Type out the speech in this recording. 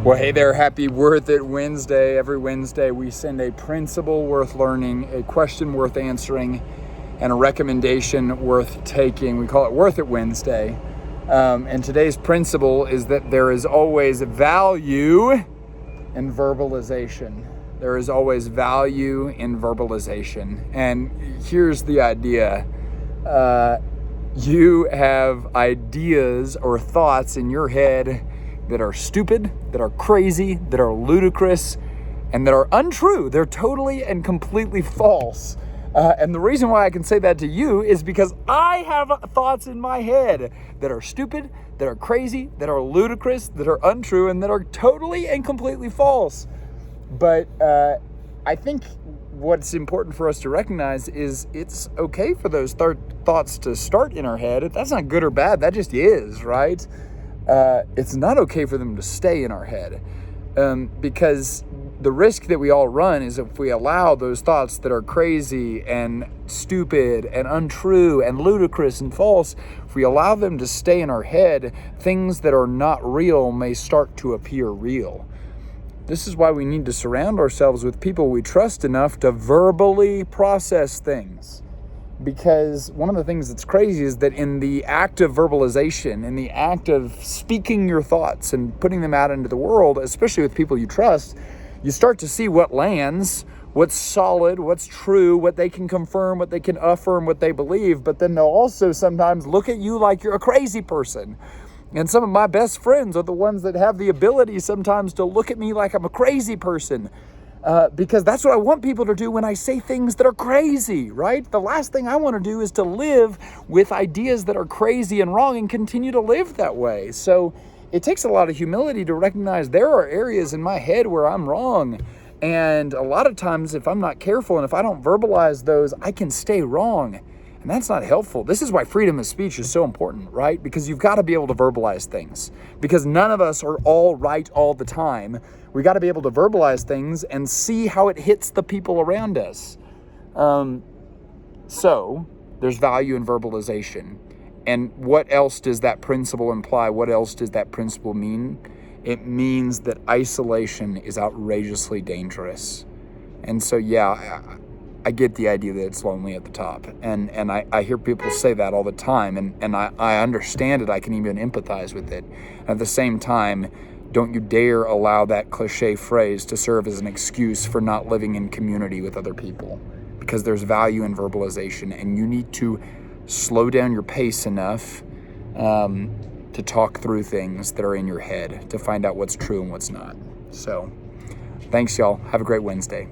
Well, hey there, happy Worth It Wednesday. Every Wednesday we send a principle worth learning, a question worth answering, and a recommendation worth taking. We call it Worth It Wednesday. And today's principle is that there is always value in verbalization. There is always value in verbalization. And here's the idea. You have ideas or thoughts in your head that are stupid, that are crazy, that are ludicrous, and that are untrue. They're totally and completely false. And the reason why I can say that to you is because I have thoughts in my head that are stupid, that are crazy, that are ludicrous, that are untrue, and that are totally and completely false. But I think what's important for us to recognize is it's okay for those thoughts to start in our head. That's not good or bad. That just is, right? It's not okay for them to stay in our head, because the risk that we all run is if we allow those thoughts that are crazy and stupid and untrue and ludicrous and false, if we allow them to stay in our head, things that are not real may start to appear real. This is why we need to surround ourselves with people we trust enough to verbally process things. Because one of the things that's crazy is that in the act of verbalization, in the act of speaking your thoughts and putting them out into the world, especially with people you trust, you start to see what lands, what's solid, what's true, what they can confirm, what they can affirm, what they believe. But then they'll also sometimes look at you like you're a crazy person. And some of my best friends are the ones that have the ability sometimes to look at me like I'm a crazy person. Because that's what I want people to do when I say things that are crazy, right? The last thing I want to do is to live with ideas that are crazy and wrong and continue to live that way. So it takes a lot of humility to recognize there are areas in my head where I'm wrong. And a lot of times, if I'm not careful and if I don't verbalize those, I can stay wrong. And that's not helpful. This is why freedom of speech is so important, right? Because you've got to be able to verbalize things. Because none of us are all right all the time. We got to be able to verbalize things and see how it hits the people around us. So there's value in verbalization. And what else does that principle imply? What else does that principle mean? It means that isolation is outrageously dangerous. And so, yeah, I get the idea that it's lonely at the top. And I hear people say that all the time. And I understand it. I can even empathize with it. At the same time, don't you dare allow that cliche phrase to serve as an excuse for not living in community with other people. Because there's value in verbalization. And you need to slow down your pace enough to talk through things that are in your head, to find out what's true and what's not. So, thanks, y'all. Have a great Wednesday.